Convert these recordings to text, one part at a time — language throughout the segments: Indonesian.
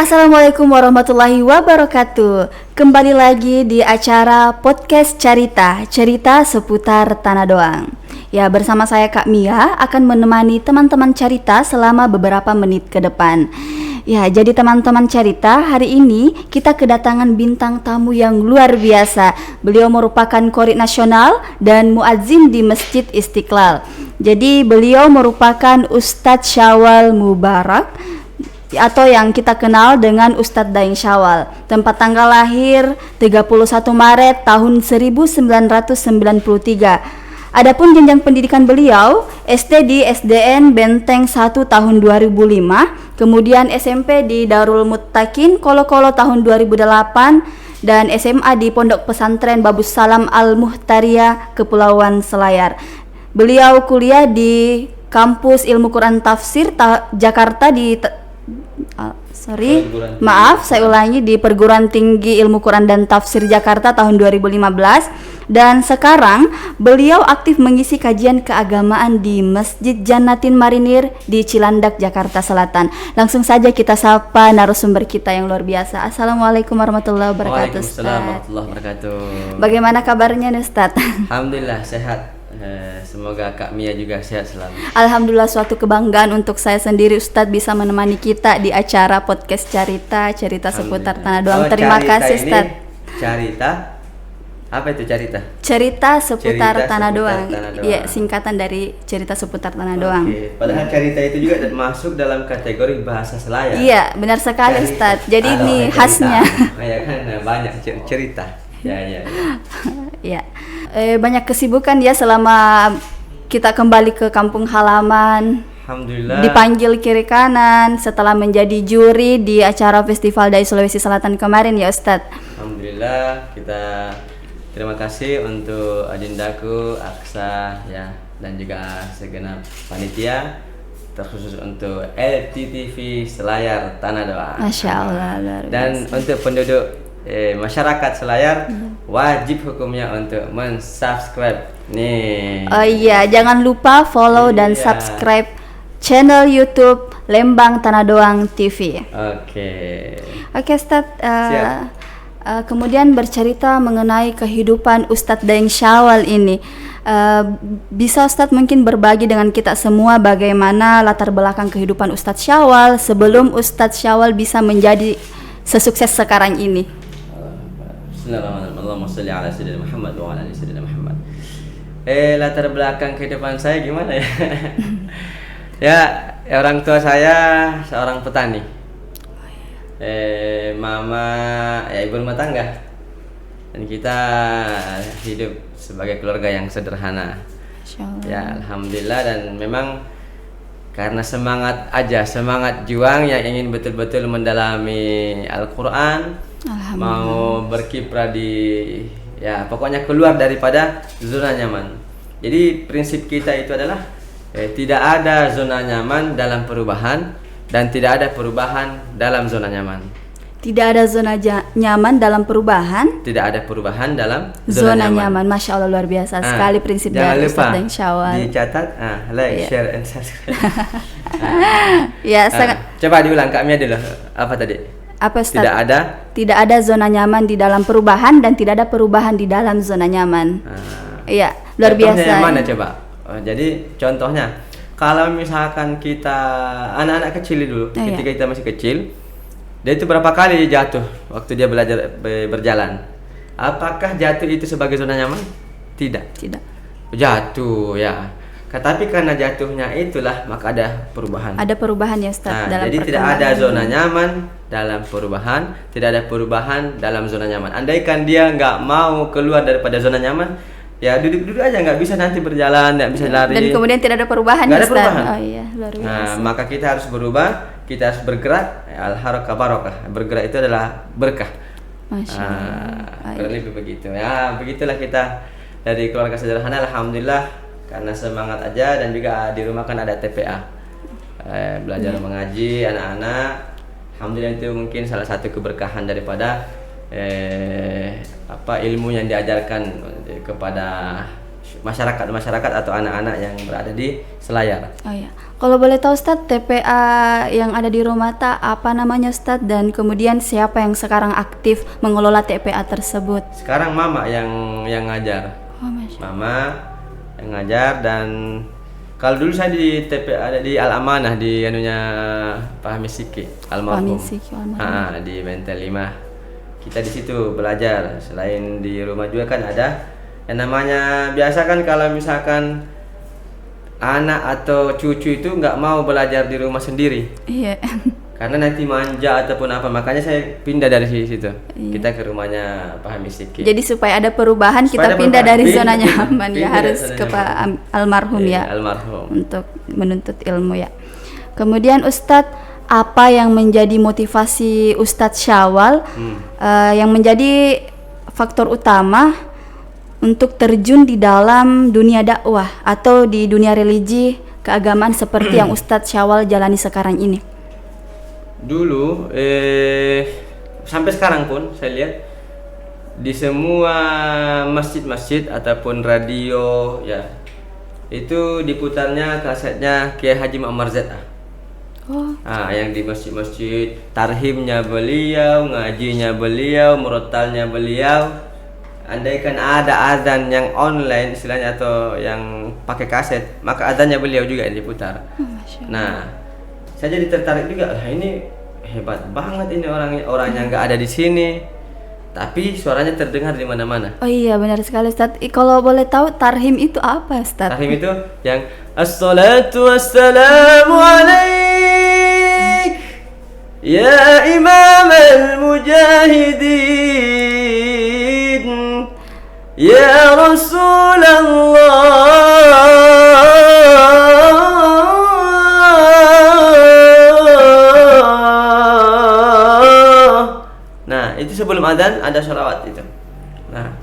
Assalamualaikum warahmatullahi wabarakatuh. Kembali lagi di acara podcast cerita seputar Tanah Doang. Ya, bersama saya Kak Mia akan menemani teman-teman cerita selama beberapa menit ke depan. Ya, jadi teman-teman cerita, hari ini kita kedatangan bintang tamu yang luar biasa. Beliau merupakan qori nasional dan muadzin di Masjid Istiqlal. Jadi beliau merupakan Ustadz Syawal Mubarak, atau yang kita kenal dengan Ustadz Daeng Syawal. Tempat tanggal lahir 31 Maret tahun 1993. Adapun jenjang pendidikan beliau, SD di SDN Benteng 1 tahun 2005, kemudian SMP di Darul Muttaqin Kolo-Kolo tahun 2008, dan SMA di Pondok Pesantren Babus Salam Al-Muhtariyah Kepulauan Selayar. Beliau kuliah di Kampus Ilmu Quran Tafsir Jakarta di di Perguruan Tinggi Ilmu Quran dan Tafsir Jakarta tahun 2015, dan sekarang beliau aktif mengisi kajian keagamaan di Masjid Jannatin Marinir di Cilandak, Jakarta Selatan. Langsung saja kita sapa narasumber kita yang luar biasa. Assalamualaikum warahmatullahi wabarakatuh. Waalaikumsalam warahmatullahi wabarakatuh. Bagaimana kabarnya Ustaz? Alhamdulillah sehat. Semoga Kak Mia juga sehat selalu. Alhamdulillah, suatu kebanggaan untuk saya sendiri Ustadz bisa menemani kita di acara podcast cerita seputar Tanah Doang. Terima kasih Ustadz. Cerita apa itu cerita? Cerita seputar Tanah Doang. Iya, singkatan dari cerita seputar Tanah Doang. Padahal cerita itu juga masuk dalam kategori bahasa Selayar. Iya, benar sekali Ustadz. Jadi ini khasnya. Ya kan, banyak cerita. Ya. Ya. Banyak kesibukan ya selama kita kembali ke kampung halaman. Alhamdulillah. Dipanggil kiri kanan setelah menjadi juri di acara Festival Dai Sulawesi Selatan kemarin ya Ustadz. Alhamdulillah, kita terima kasih untuk adindaku Aksa ya, dan juga segenap panitia, terkhusus untuk LTTV Selayar Tanah Doang. Masya Allah, luar biasa. Dan untuk penduduk masyarakat Selayar, wajib hukumnya untuk mensubscribe nih. Oh iya, jangan lupa follow dan subscribe channel YouTube Lembang Tanah Doang TV. Oke Ustadz, kemudian bercerita mengenai kehidupan Ustadz Daeng Syawal ini. Bisa Ustadz mungkin berbagi dengan kita semua bagaimana latar belakang kehidupan Ustadz Syawal sebelum Ustadz Syawal bisa menjadi sesukses sekarang ini? Bismillahirrahmanirrahim. Allahumma shalli ala sayyidina Muhammad wa ala ali sayyidina Muhammad. Latar belakang kehidupan saya gimana ya? Orang tua saya seorang petani. Mama ibu rumah tangga. Dan kita hidup sebagai keluarga yang sederhana. Ya, alhamdulillah, dan memang karena semangat juang yang ingin betul-betul mendalami Al-Quran, mau berkiprah di pokoknya keluar daripada zona nyaman. Jadi prinsip kita itu adalah tidak ada zona nyaman dalam perubahan, dan tidak ada perubahan dalam zona nyaman. Tidak ada zona nyaman dalam perubahan. Tidak ada perubahan dalam zona nyaman. Masya Allah, luar biasa sekali prinsip dari Ustadz Daeng Syawal. Dicatat, like, share, and subscribe. Coba diulang Kak Mia dulu. Apa tadi? Apa Ustadz? Tidak ada zona nyaman di dalam perubahan, dan tidak ada perubahan di dalam zona nyaman. Iya, luar biasa. Contohnya yang mana coba? Jadi contohnya, kalau misalkan kita anak-anak kecil dulu, ketika kita masih kecil, dia itu berapa kali jatuh waktu dia belajar berjalan? Apakah jatuh itu sebagai zona nyaman? Tidak. Jatuh ya. Tapi karena jatuhnya itulah maka ada perubahan. Ada perubahan ya Ustadz dalam jadi tidak ada zona nyaman dalam perubahan, tidak ada perubahan dalam zona nyaman. Andaikan dia nggak mau keluar daripada zona nyaman, ya duduk-duduk aja, nggak bisa nanti berjalan, nggak bisa lari. Dan kemudian tidak ada perubahan. Nggak ada perubahan. Oh iya, luar biasa. Maka kita harus berubah, kita harus bergerak. Al-harakah barokah. Bergerak itu adalah berkah. Masya Allah. Kurang lebih begitu. Ya, begitulah kita dari keluarga sederhana, alhamdulillah. Karena semangat aja, dan juga di rumah kan ada TPA, belajar mengaji anak-anak. Alhamdulillah, itu mungkin salah satu keberkahan daripada ilmu yang diajarkan kepada masyarakat atau anak-anak yang berada di Selayar. Oh ya, kalau boleh tahu Ustadz, TPA yang ada di Romata apa namanya Ustadz, dan kemudian siapa yang sekarang aktif mengelola TPA tersebut? Sekarang Mama yang ngajar. Oh, Masya. Mama yang ngajar, dan kalau dulu saya di TPA ada di Al Amanah di anunya Pak Hamis Siki almarhum. Di Bentel 5. Kita di situ belajar. Selain di rumah juga kan ada yang namanya, biasa kan kalau misalkan anak atau cucu itu nggak mau belajar di rumah sendiri. Iya. Karena nanti manja ataupun apa, makanya saya pindah dari situ. Iya. Kita ke rumahnya Pak Hamis Siki. Jadi supaya ada perubahan, Supaya kita pindah dari zona pindah, nyaman ya, harus ke Pak almarhum ya. Almarhum. Untuk menuntut ilmu ya. Kemudian Ustadz, apa yang menjadi motivasi Ustadz Syawal yang menjadi faktor utama untuk terjun di dalam dunia dakwah atau di dunia religi keagamaan seperti yang Ustadz Syawal jalani sekarang ini? Dulu sampai sekarang pun saya lihat di semua masjid-masjid ataupun radio ya, itu diputarnya kasetnya Kiai Haji Muhammad ZA. Yang di masjid-masjid, tarhimnya beliau, ngajinya beliau, murotalnya beliau. Andaikan ada azan yang online istilahnya atau yang pakai kaset, maka azannya beliau juga yang diputar. Nah, saya jadi tertarik juga. Ini hebat banget ini orangnya nggak ada di sini, tapi suaranya terdengar di mana-mana. Oh iya, benar sekali Ustadz. Kalau boleh tahu tarhim itu apa Ustadz? Tarhim itu yang as-salatu wassalamu alaik ya imam al-mujahidin ya Rasulullah. Nah, itu sebelum adzan ada sholawat itu. Nah,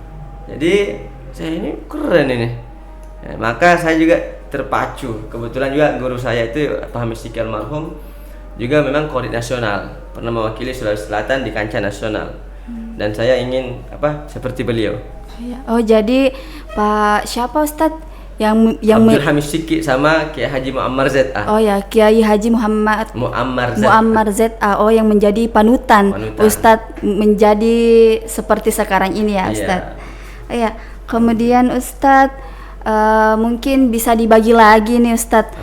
jadi saya ini keren ini. Ya, maka saya juga terpacu. Kebetulan juga guru saya itu Pak Hamis Siki almarhum juga memang koordinator nasional, pernah mewakili Sulawesi Selatan di kancah nasional. Dan saya ingin seperti beliau. Oh, jadi Pak siapa Ustadz yang Abdul Hamis Siki sama Kiai Haji Muammar ZA. Oh ya, Kiai Haji Muammar ZA. Oh, yang menjadi panutan. Ustadz menjadi seperti sekarang ini ya Ustadz. Iya. Kemudian Ustadz mungkin bisa dibagi lagi nih Ustadz,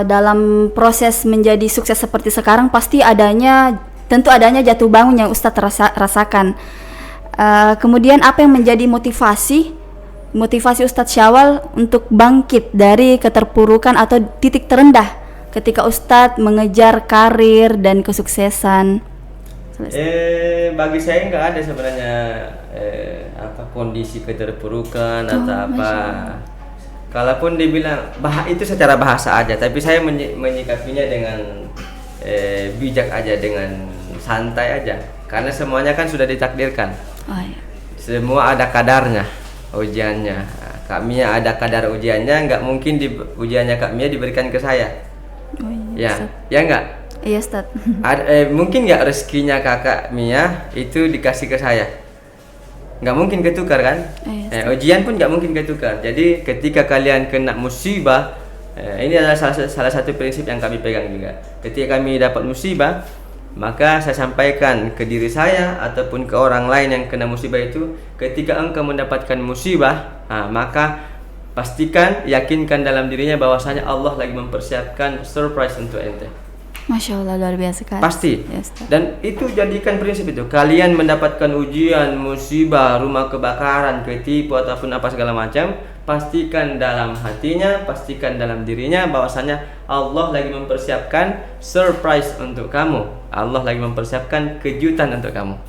dalam proses menjadi sukses seperti sekarang pasti tentu adanya jatuh bangun yang Ustadz rasakan. Kemudian apa yang menjadi motivasi Ustadz Syawal untuk bangkit dari keterpurukan atau titik terendah ketika Ustadz mengejar karir dan kesuksesan? Bagi saya nggak ada sebenarnya kondisi keterpurukan atau apa. Kalaupun dibilang itu secara bahasa aja, tapi saya menyikapinya dengan bijak aja, dengan santai aja, karena semuanya kan sudah ditakdirkan. Semua ada kadarnya ujiannya. Kak Mia ada kadar ujiannya, nggak mungkin ujiannya Kak Mia diberikan ke saya. Ya nggak? Iya Ustadz. Mungkin nggak rezekinya kakak Mia itu dikasih ke saya? Nggak mungkin ketukar kan? Ujian pun nggak mungkin ketukar. Jadi ketika kalian kena musibah, ini adalah salah satu prinsip yang kami pegang juga. Ketika kami dapat musibah, maka saya sampaikan ke diri saya ataupun ke orang lain yang kena musibah itu, ketika engkau mendapatkan musibah, maka pastikan, yakinkan dalam dirinya bahwasanya Allah lagi mempersiapkan surprise untuk ente. Masya Allah, luar biasa sekali. Pasti. Yes, dan itu jadikan prinsip itu. Kalian mendapatkan ujian, musibah, rumah kebakaran, ketipu ataupun apa segala macam, pastikan dalam hatinya, pastikan dalam dirinya bahwasanya Allah lagi mempersiapkan surprise untuk kamu. Allah lagi mempersiapkan kejutan untuk kamu.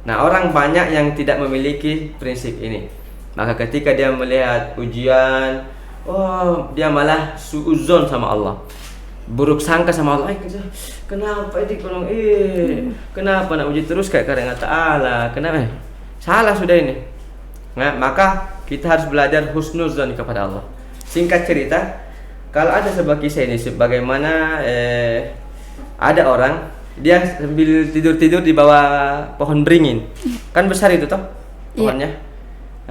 Nah, orang banyak yang tidak memiliki prinsip ini. Maka ketika dia melihat ujian, dia malah suudzon sama Allah. Buruk sangka sama Allah. Kenapa ini kenapa nak uji terus kayak karena Ta'ala? Kenapa? Salah sudah ini. Nah, maka kita harus belajar husnuzan kepada Allah. Singkat cerita, kalau ada sebuah kisah ini, sebagaimana ada orang dia sambil tidur di bawah pohon beringin, kan besar itu toh pohonnya.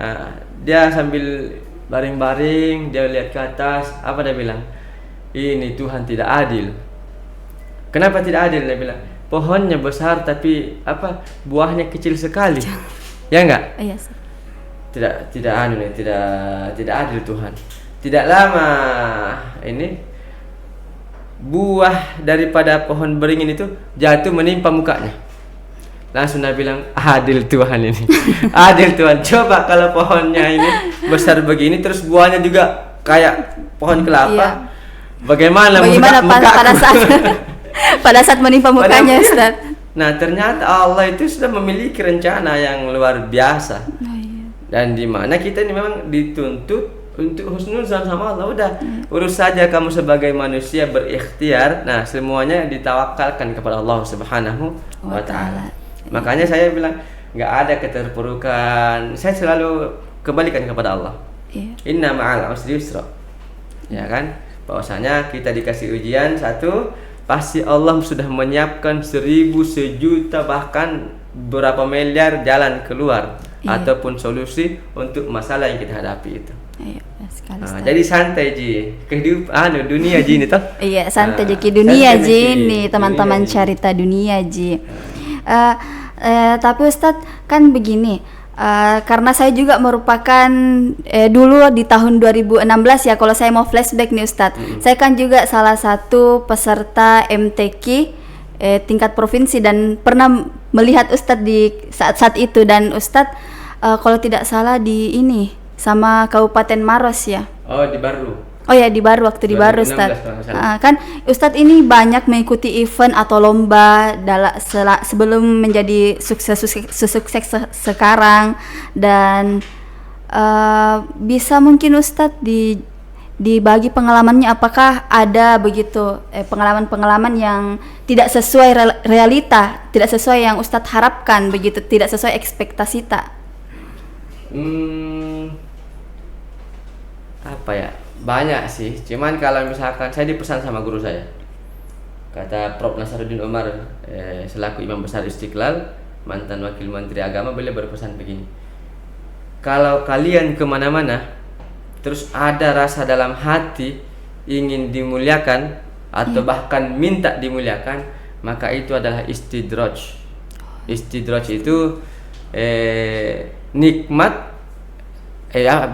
Nah, dia sambil baring-baring, dia lihat ke atas, apa dia bilang? Ini Tuhan tidak adil. Kenapa tidak adil? Dia bilang, pohonnya besar tapi buahnya kecil sekali. Ya enggak? Iya, Ustaz. Tidak adil Tuhan. Tidak lama ini buah daripada pohon beringin itu jatuh menimpa mukanya. Langsung dia bilang, adil Tuhan ini. Adil Tuhan. Coba kalau pohonnya ini besar begini terus buahnya juga kayak pohon kelapa. Iya. Bagaimana pada saat pada saat menimpa mukanya, Ustaz? Nah, ternyata Allah itu sudah memiliki rencana yang luar biasa. Oh, iya. Dan di mana kita ini memang dituntut untuk husnuzan sama Allah. Udah, urus saja kamu sebagai manusia berikhtiar. Nah, semuanya ditawakalkan kepada Allah Subhanahu wa taala. Makanya saya bilang nggak ada keterpurukan. Saya selalu kembalikan kepada Allah. Iya. Inna ma'al usri yusra. Ya kan? Bahwasanya kita dikasih ujian satu, pasti Allah sudah menyiapkan 1000, sejuta, bahkan berapa miliar jalan keluar ataupun solusi untuk masalah yang kita hadapi itu. Iya, sekali. Jadi santai Ji, kehidupan dunia Ji ini toh. Iya, santai Ji dunia Ji ini, teman-teman cerita dunia Ji. Tapi Ustadz kan begini, karena saya juga merupakan dulu di tahun 2016 ya, kalau saya mau flashback nih Ustadz, saya kan juga salah satu peserta MTQ tingkat provinsi dan pernah melihat Ustadz di saat itu. Dan Ustadz kalau tidak salah di ini sama Kabupaten Maros ya. Oh, di Baru. Oh ya, di Baru, waktu di Baru Ustadz. Kan Ustadz ini banyak mengikuti event atau lomba sebelum menjadi sukses sekarang. Dan bisa mungkin Ustadz dibagi pengalamannya, apakah ada begitu pengalaman-pengalaman yang tidak sesuai realita, tidak sesuai yang Ustadz harapkan begitu, tidak sesuai ekspektasi tak? Apa ya? Banyak sih, cuman kalau misalkan saya dipesan sama guru saya, kata Prof. Nasaruddin Umar, selaku Imam Besar Istiqlal, mantan Wakil Menteri Agama, beliau berpesan begini, kalau kalian kemana-mana terus ada rasa dalam hati ingin dimuliakan atau bahkan minta dimuliakan, maka itu adalah istidraj. Istidraj itu nikmat,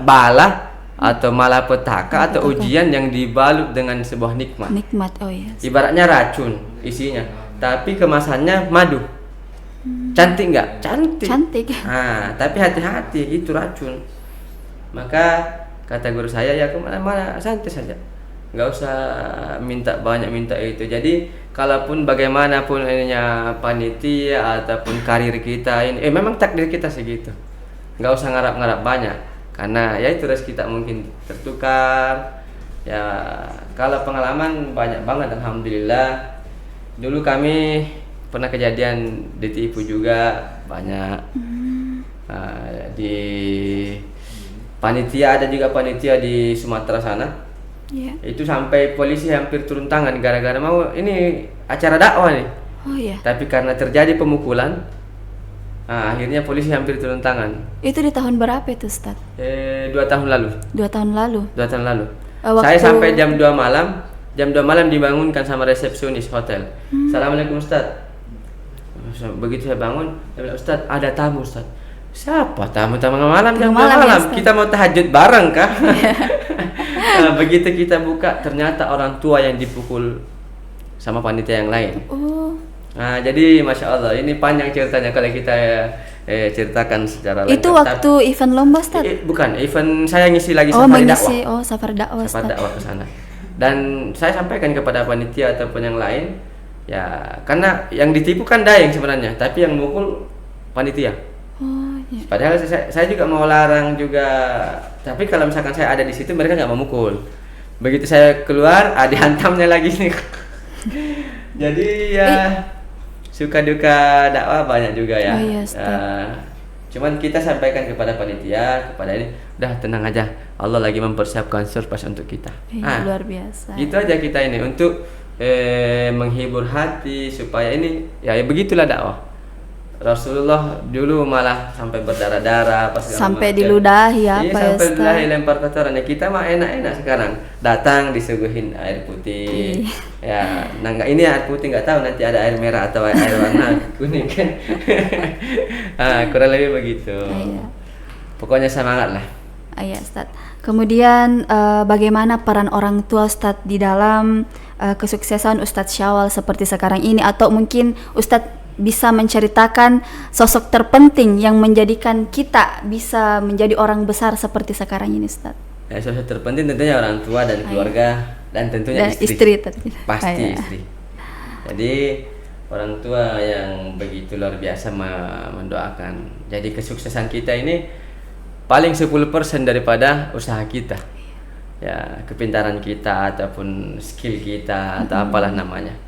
bala atau malapetaka atau ujian yang dibalut dengan sebuah nikmat. Nikmat, oh iya. Ibaratnya racun isinya, tapi kemasannya madu. Cantik nggak? Cantik. Cantik. Tapi hati-hati, itu racun. Maka kata guru saya, ya kemana-mana santai saja, nggak usah minta itu. Jadi kalaupun bagaimanapun ininya panitia ataupun karir kita ini, memang takdir kita segitu, nggak usah ngarap-ngarap banyak. Karena ya itu rezeki kita mungkin tertukar. Ya kalau pengalaman banyak banget, alhamdulillah. Dulu kami pernah kejadian ditipu juga banyak. Di panitia, ada juga panitia di Sumatera sana. Itu sampai polisi hampir turun tangan gara-gara mau ini acara dakwah nih. Oh iya. Tapi karena terjadi pemukulan, akhirnya polisi hampir turun tangan. Itu di tahun berapa itu Ustaz? 2 tahun lalu. 2 tahun lalu. Saya sampai jam 2 malam. Jam 2 malam dibangunkan sama resepsionis hotel. Assalamualaikum Ustaz. Begitu saya bangun, saya bilang, Ustaz, ada tamu Ustaz. Siapa tamu malam jam 2 malam? Ya, kita mau tahajud bareng kah? Begitu kita buka, ternyata orang tua yang dipukul sama panitia yang lain. Jadi Masya Allah, ini panjang ceritanya kalau kita ceritakan secara lengkap. Itu waktu event lomba Ustaz? Bukan, event saya ngisi lagi safari dakwah. Safari dakwah. Safari dakwah ke sana. Dan saya sampaikan kepada panitia ataupun yang lain, ya karena yang ditipu kan daeng sebenarnya, tapi yang mukul panitia. Iya. Padahal saya juga mau larang juga, tapi kalau misalkan saya ada di situ mereka nggak mau mukul. Begitu saya keluar, dihantamnya lagi nih. Jadi ya suka duka dakwah banyak juga ya. Cuman kita sampaikan kepada panitia, kepada ini, udah tenang aja, Allah lagi mempersiapkan surprise untuk kita. Luar biasa. Gitu aja kita ini untuk menghibur hati supaya ini ya begitulah dakwah. Rasulullah dulu malah sampai berdarah-darah pas sampai diludahi iya, apa ya sampai Ustaz? diludahi lempar kotoran. Ya, kita mah enak-enak sekarang datang disuguhin air putih ya ini air putih, nggak tahu nanti ada air merah atau air warna kuning kan. Kurang lebih begitu. Iya. Pokoknya semangat lah. Iya Ustaz. Kemudian bagaimana peran orang tua Ustaz di dalam kesuksesan Ustaz Syawal seperti sekarang ini, atau mungkin Ustaz bisa menceritakan sosok terpenting yang menjadikan kita bisa menjadi orang besar seperti sekarang ini Ustaz? Ya, sosok terpenting tentunya orang tua dan keluarga dan tentunya istri. Pasti istri. Jadi orang tua yang begitu luar biasa mendoakan. Jadi kesuksesan kita ini paling 10% daripada usaha kita. Ya, kepintaran kita ataupun skill kita atau apalah namanya.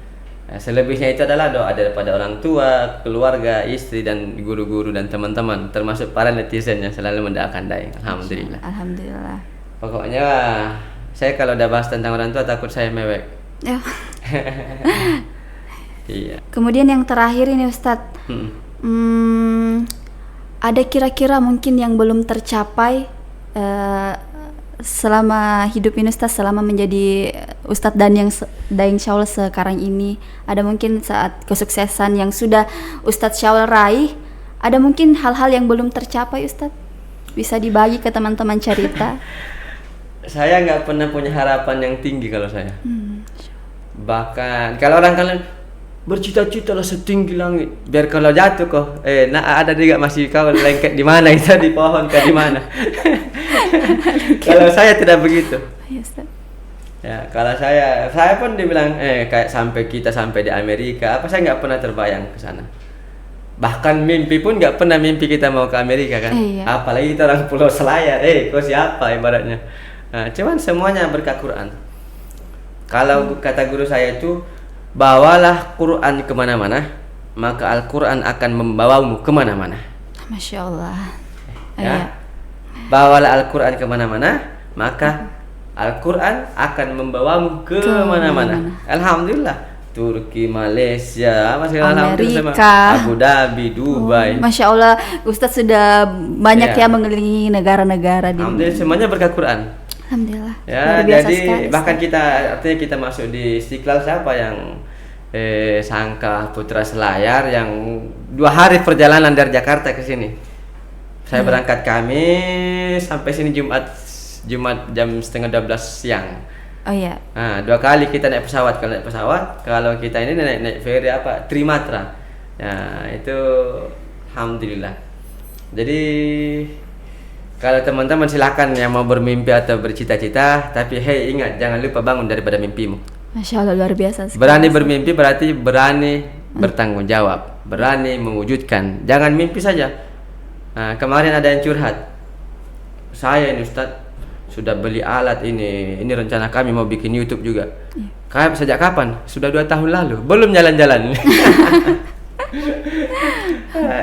Nah, selebihnya itu adalah doa daripada orang tua, keluarga, istri dan guru-guru dan teman-teman, termasuk para netizen yang selalu mendoakan Daeng. Alhamdulillah. Alhamdulillah. Pokoknya saya kalau udah bahas tentang orang tua takut saya mewek. Ya. Iya. Kemudian yang terakhir ini Ustadz, ada kira-kira mungkin yang belum tercapai selama hidup ini Ustadz, selama menjadi Ustadz Daeng Syawal sekarang ini? Ada mungkin saat kesuksesan yang sudah Ustadz Syawal raih, ada mungkin hal-hal yang belum tercapai Ustadz? Bisa dibagi ke teman-teman cerita. Saya nggak pernah punya harapan yang tinggi kalau saya. Bahkan kalau orang kalian bercita-cita lah setinggi langit, biar kalau jatuh kok ada juga masih kau lengket di mana itu, di pohon ke di mana. Kalau saya tidak begitu. Ya, kalau saya pun dibilang kayak kita sampai di Amerika, apa saya nggak pernah terbayang ke sana. Bahkan mimpi pun nggak pernah mimpi kita mau ke Amerika kan. Apalagi kita orang Pulau Selayar, kau siapa ibaratnya. Nah, cuman semuanya berkat Quran. Kalau kata guru saya itu, bawalah Quran kemana-mana, maka Al-Quran akan membawamu kemana-mana. Masya Allah. Ya. Bawalah Al-Quran kemana-mana, maka Al-Quran akan membawamu kemana-mana. Alhamdulillah. Turki, Malaysia, Amerika, Abu Dhabi, Dubai. Masya Allah, Ustadz sudah banyak ya mengelilingi negara-negara di Alhamdulillah, semuanya berkat Quran. Alhamdulillah. Ya, jadi sekali, bahkan artinya kita masuk di Istiqlal, siapa yang sangka putra Selayar yang 2 hari perjalanan dari Jakarta ke sini. Saya berangkat Kamis sampai sini Jumat jam setengah 12 siang. Oh iya. Nah, 2 kali kita naik pesawat. Kalau kita ini naik ferry Trimatra. Ya, itu alhamdulillah. Jadi kalau teman-teman silakan yang mau bermimpi atau bercita-cita, tapi ingat, jangan lupa bangun daripada mimpimu. Masya Allah, luar biasa sekali. Berani bermimpi berarti berani bertanggung jawab, berani mewujudkan. Jangan mimpi saja. Nah, kemarin ada yang curhat. Saya ini Ustadz sudah beli alat ini rencana kami mau bikin YouTube juga. Sejak kapan? Sudah 2 tahun lalu, belum jalan-jalan.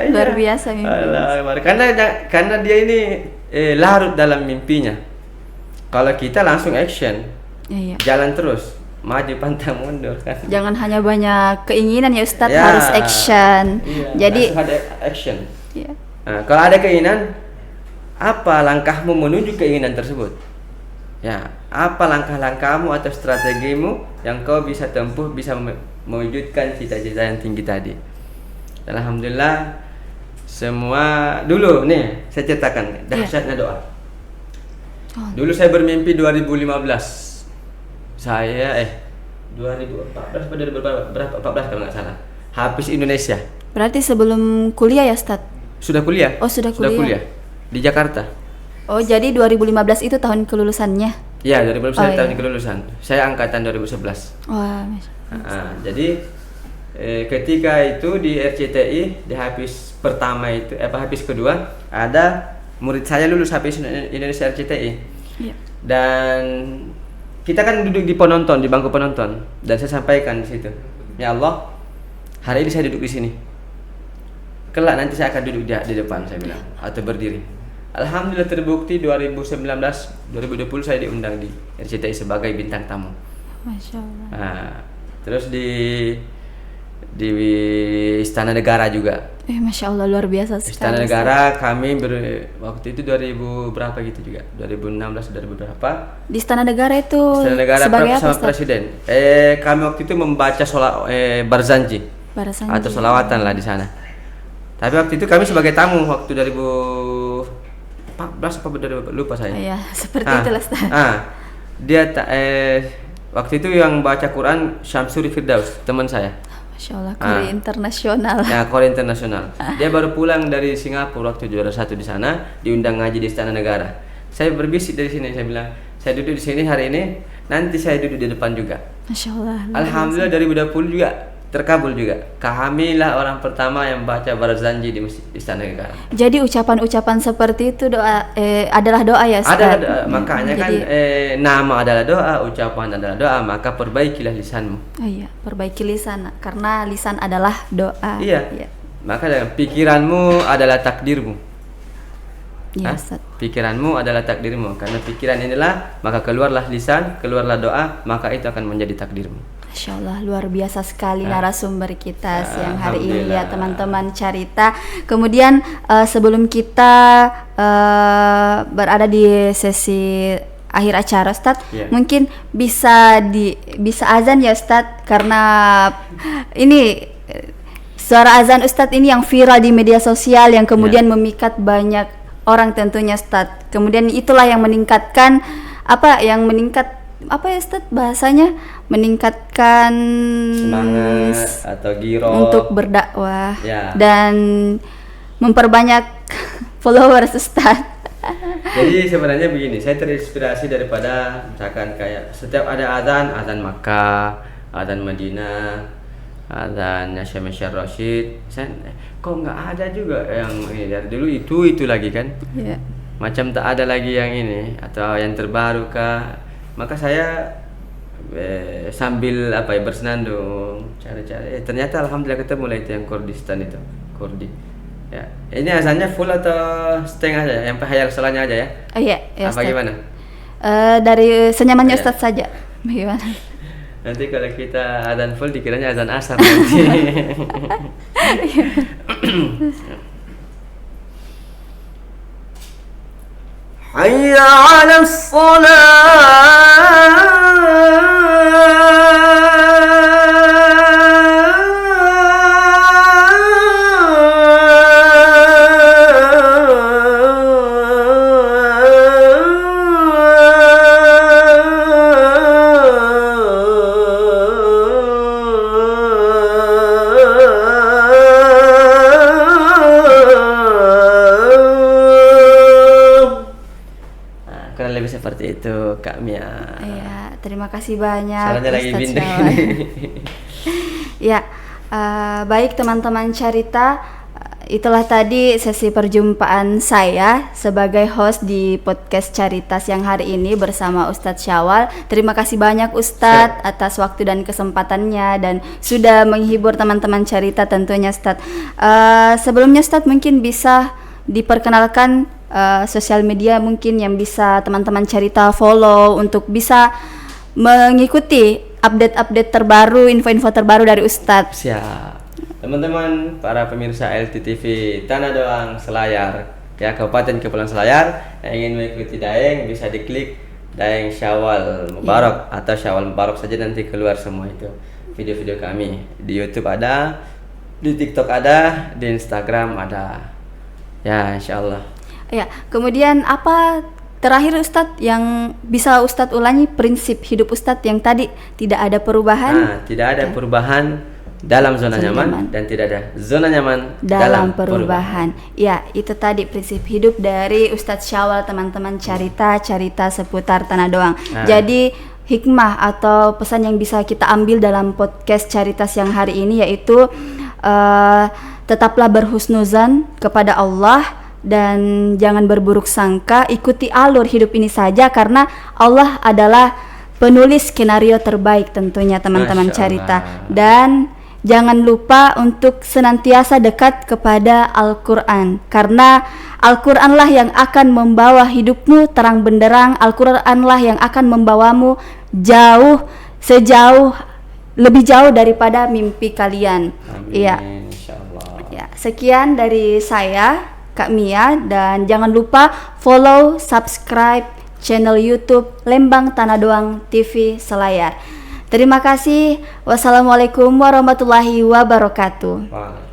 Luar biasa mimpi. Karena dia ini larut dalam mimpinya. Kalau kita langsung action, jalan terus, maju pantang mundur kan. Jangan hanya banyak keinginan ya Ustadz, harus action. Jadi ada action. Nah, kalau ada keinginan, apa langkahmu menuju keinginan tersebut? Ya, apa langkah-langkahmu atau strategimu yang kau bisa tempuh, bisa mewujudkan cita-cita yang tinggi tadi? Alhamdulillah, semua dulu nih saya ceritakan dahsyatnya doa. Dulu saya bermimpi 2015. Saya 2014 berapa 14 kalau nggak salah. Habis Indonesia. Berarti sebelum kuliah ya Ustadz? Sudah kuliah. Oh, sudah kuliah. Di Jakarta. Oh, jadi 2015 itu tahun kelulusannya? Iya, 2015 tahun kelulusan. Saya angkatan 2011. Wah, jadi ketika itu di RCTI, di habis pertama itu, habis kedua, ada murid saya lulus habis Indonesia RCTI. Iya. Dan kita kan duduk di penonton, di bangku penonton, dan saya sampaikan di situ, ya Allah, hari ini saya duduk di sini. Kelak nanti saya akan duduk di depan, saya bilang, atau berdiri. Alhamdulillah terbukti 2019, 2020 saya diundang di RCTI sebagai bintang tamu. Masya Allah. Nah, terus di Istana Negara juga. Masya Allah, luar biasa sekali. Istana Negara kami waktu itu 2000 berapa gitu juga, 2016 berapa? Di Istana Negara itu Istana Negara sebagai apa, sama Ustaz? presiden. Kami waktu itu membaca Barzanji Barasanji. atau sholawatan lah di sana. Tapi waktu itu kami sebagai tamu waktu 2014 apa 2000, lupa saya. Ya, seperti itulah, Ustaz. Dia waktu itu yang baca Quran Syamsuri Firdaus, teman saya. Masya Allah, Korea internasional. Ya, Korea internasional. Dia baru pulang dari Singapura waktu juara 1 di sana, diundang ngaji di Istana Negara. Saya berbisik dari sini, saya bilang, saya duduk di sini hari ini, nanti saya duduk di depan juga. Masya Allah. Alhamdulillah 2020 juga terkabul juga. Kamilah orang pertama yang baca Barzanji di Masjid Istana Negara. Jadi ucapan-ucapan seperti itu adalah doa ya, Ustaz? Adalah doa. Makanya kan nama adalah doa, ucapan adalah doa, maka perbaikilah lisanmu. Oh iya, perbaiki lisan karena lisan adalah doa. Iya. Maka pikiranmu adalah takdirmu. Iya, Ustaz. Pikiranmu adalah takdirmu. Karena pikiran inilah, maka keluarlah lisan, keluarlah doa, maka itu akan menjadi takdirmu. Masya Allah, luar biasa sekali narasumber kita siang hari ini ya, Alhamdulillah. teman-teman Carita. Kemudian sebelum kita berada di sesi akhir acara, Ustadz, mungkin bisa azan ya, Ustadz, karena ini suara azan Ustadz ini yang viral di media sosial yang kemudian memikat banyak orang tentunya, Ustadz. Kemudian itulah yang meningkatkan ya Ustadz bahasanya, meningkatkan semangat atau giro untuk berdakwah Ya. dan memperbanyak followers, Ustadz. Jadi sebenarnya begini, saya terinspirasi daripada misalkan kayak setiap ada azan Makkah, azan Madinah, azan Syekh Syekh Rashid, kok nggak ada juga yang ini dari dulu itu lagi kan? Yeah. Macam tak ada lagi yang ini atau yang terbaru kah? Maka saya sambil bersenandung cari-cari, ternyata alhamdulillah ketemu lah itu yang Kurdistan itu, Kurdi. Ya, ini azannya full atau setengah aja, yang hayal solanya aja ya? Iya, Apa gimana? Dari senyamannya Ustadz saja. Bagaimana? Nanti kalau kita azan full dikiranya azan asar nanti. Hayya 'alas kurang lebih seperti itu, Kak Mia. Iya, terima kasih banyak. Salahnya lagi Ustadz bindeng. Syawal. Ya, baik teman-teman Carita, itulah tadi sesi perjumpaan saya sebagai host di podcast Carita siang hari ini bersama Ustadz Syawal. Terima kasih banyak Ustadz atas waktu dan kesempatannya dan sudah menghibur teman-teman Carita tentunya, Ustadz. Sebelumnya Ustadz mungkin bisa diperkenalkan sosial media mungkin yang bisa teman-teman Carita follow untuk bisa mengikuti update-update terbaru, info-info terbaru dari Ustadz. Siap. Teman-teman para pemirsa LTTV Tanah Doang Selayar, ya, Kabupaten Kepulauan Selayar, yang ingin mengikuti Daeng bisa diklik Daeng Syawal Mubarak atau Syawal Mubarak saja, nanti keluar semua itu video-video kami. Di YouTube ada, di TikTok ada, di Instagram ada. Ya, insyaallah. Ya, kemudian apa terakhir Ustadz yang bisa Ustadz ulangi prinsip hidup Ustadz yang tadi tidak ada perubahan? Tidak ada perubahan dalam zona nyaman dan tidak ada zona nyaman dalam perubahan. Ya, itu tadi prinsip hidup dari Ustadz Syawal, teman-teman Carita seputar Tanah Doang. Jadi hikmah atau pesan yang bisa kita ambil dalam podcast Carita siang hari ini yaitu tetaplah berhusnuzan kepada Allah dan jangan berburuk sangka, ikuti alur hidup ini saja karena Allah adalah penulis skenario terbaik tentunya teman-teman Carita. Dan jangan lupa untuk senantiasa dekat kepada Al-Quran karena Al-Quranlah yang akan membawa hidupmu terang benderang. Al-Quranlah yang akan membawamu lebih jauh daripada mimpi kalian. Amin, iya. insyaallah. Ya, sekian dari saya, Kak Mia, dan jangan lupa follow, subscribe channel YouTube Lembang Tanah Doang TV Selayar. Terima kasih. Wassalamualaikum warahmatullahi wabarakatuh.